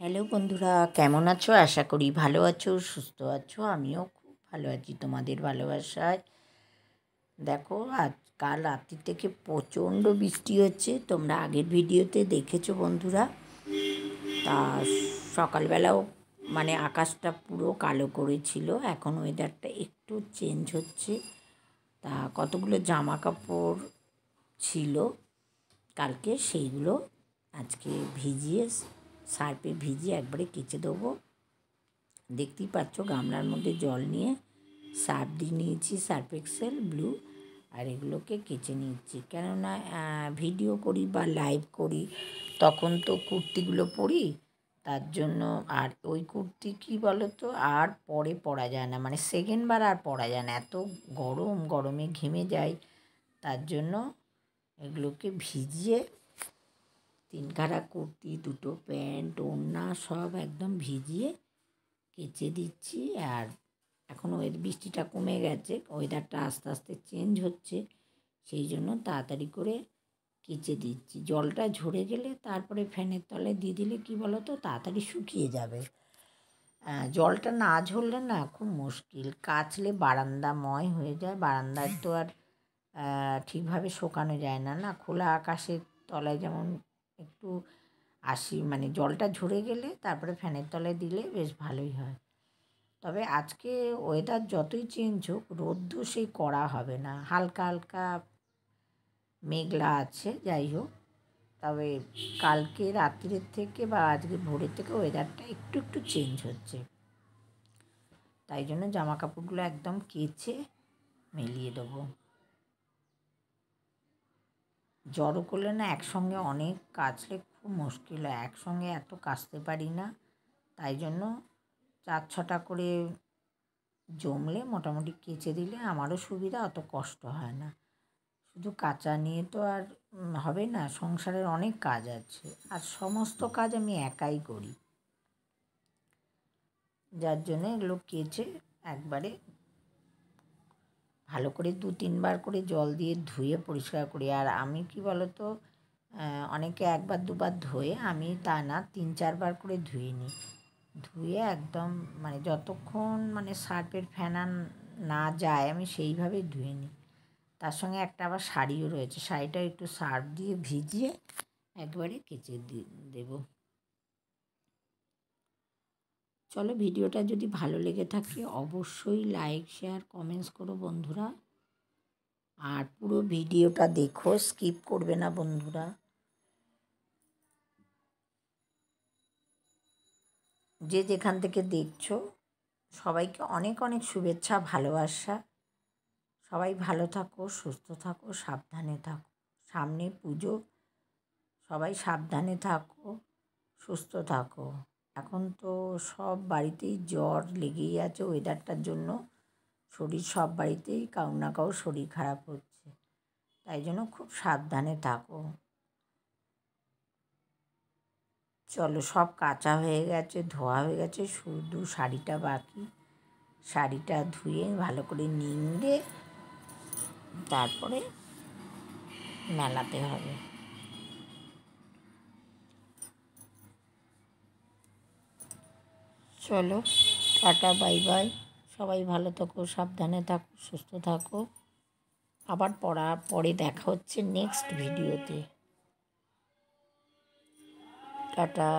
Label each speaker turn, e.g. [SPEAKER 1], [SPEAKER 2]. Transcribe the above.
[SPEAKER 1] Hello বন্ধুরা, কেমন আছো? আশা করি ভালো আছো, সুস্থ আছো। আমিও খুব ভালো আছি তোমাদের ভালোবাসায়। দেখো, কাল রাত্রি থেকে প্রচণ্ড বৃষ্টি হচ্ছে। তোমরা আগের ভিডিওতে দেখেছো বন্ধুরা। তা সকালবেলাও মানে আকাশটা পুরো কালো করেছিল। এখন ওয়েদারটা একটু চেঞ্জ হচ্ছে। তা কতগুলো জামা কাপড় ছিল কালকে, সেইগুলো আজকে ভিজিয়ে সার্ফে ভিজিয়ে একবারে কেচে দেবো। দেখতেই পাচ্ছ গামলার মধ্যে জল নিয়ে সার্ফ দিয়ে নিয়েছি, সার্ফ এক্সেল ব্লু। আর এগুলোকে কেচে নিচ্ছি, কেননা ভিডিও করি বা লাইভ করি তখন তো কুর্তিগুলো পরি, তার জন্য। আর ওই কুর্তি কী বলো তো, আর পরে পরা যায় না, মানে সেকেন্ডবার আর পরা যায় না, এত গরমে ঘেমে যায়। তার জন্য এগুলোকে ভিজিয়ে 3 খানা কুর্তি, 2টো প্যান্ট, ওড়না সব একদম ভিজিয়ে কেচে দিচ্ছি। আর এখন বৃষ্টিটা কমে গেছে, ওয়েদারটা আস্তে আস্তে চেঞ্জ হচ্ছে, সেই জন্য তাড়াতাড়ি করে কেচে দিচ্ছি। জলটা ঝরে গেলে তারপরে ফ্যানের তলায় দিয়ে দিলে কী বলো তো, তাড়াতাড়ি শুকিয়ে যাবে। জলটা না ঝরলে না খুব মুশকিল, কাচলে বারান্দাময় হয়ে যায়। বারান্দায় তো আর ঠিকভাবে শোকানো যায় না, না খোলা আকাশের তলায় যেমন একটু মানে জলটা ঝরে গেলে তারপরে ফ্যানের তলায় দিলে বেশ ভালোই হয়। তবে আজকে ওয়েদার যতই চেঞ্জ হোক, রোদ্দুর সেই কড়া হবে না, হালকা হালকা মেঘলা আছে। যাই হোক, তবে কালকে রাত্রের থেকে বা আজকে ভোরের থেকে ওয়েদারটা একটু একটু চেঞ্জ হচ্ছে। তাই জন্য জামা কাপড়গুলো একদম কেচে মেলিয়ে দেবো। জড়ো করলে না একসঙ্গে অনেক কাচলে খুব মুশকিল হয়, একসঙ্গে এত কাচতে পারি না। তাই জন্য 4-6টা করে জমলে মোটামুটি কেচে দিলে আমারও সুবিধা, অত কষ্ট হয় না। শুধু কাচা নিয়ে তো আর হবে না, সংসারের অনেক কাজ আছে, আর সমস্ত কাজ আমি একাই করি, যার জন্য এগুলো কেচে একবারে ভালো করে 2-3 বার করে জল দিয়ে ধুয়ে পরিষ্কার করি। আর আমি কি বলো তো, অনেকে 1-2বার ধোয়ে, আমি তা না, 3-4বার করে ধুয়ে নিই। ধুয়ে একদম মানে যতক্ষণ মানে সার্ফের ফেনা না যায় আমি সেইভাবেই ধুয়ে নিই। তার সঙ্গে একটা আবার শাড়িও রয়েছে, শাড়িটা একটু সার্ফ দিয়ে ভিজিয়ে একবারে কেচে দেবো। চলো, ভিডিওটা যদি ভালো লেগে থাকে অবশ্যই লাইক, শেয়ার, কমেন্টস করো বন্ধুরা। আর পুরো ভিডিওটা দেখো, স্কিপ করবে না বন্ধুরা। যে যেখান থেকে দেখছো সবাইকে অনেক অনেক শুভেচ্ছা, ভালোবাসা। সবাই ভালো থাকো, সুস্থ থাকো, সাবধানে থাকো। সামনে পুজো, সবাই সাবধানে থাকো, সুস্থ থাকো। এখন তো সব বাড়িতেই জ্বর লেগেই আছে ওয়েদারটার জন্য। শরীর সব বাড়িতেই কারো না কারো শরীর খারাপ হচ্ছে, তাই জন্য খুব সাবধানে থাকো। চলো, সব কাচা হয়ে গেছে, ধোয়া হয়ে গেছে, শুধু শাড়িটা বাকি। শাড়িটা ধুয়ে ভালো করে নিংড়ে তারপরে মেলাতে হবে। চলো, টাটা, বাই বাই। সবাই ভালো থাকো, সাবধানে থাকো, সুস্থ থাকো। আবার পরে দেখা হচ্ছে নেক্সট ভিডিওতে। টাটা।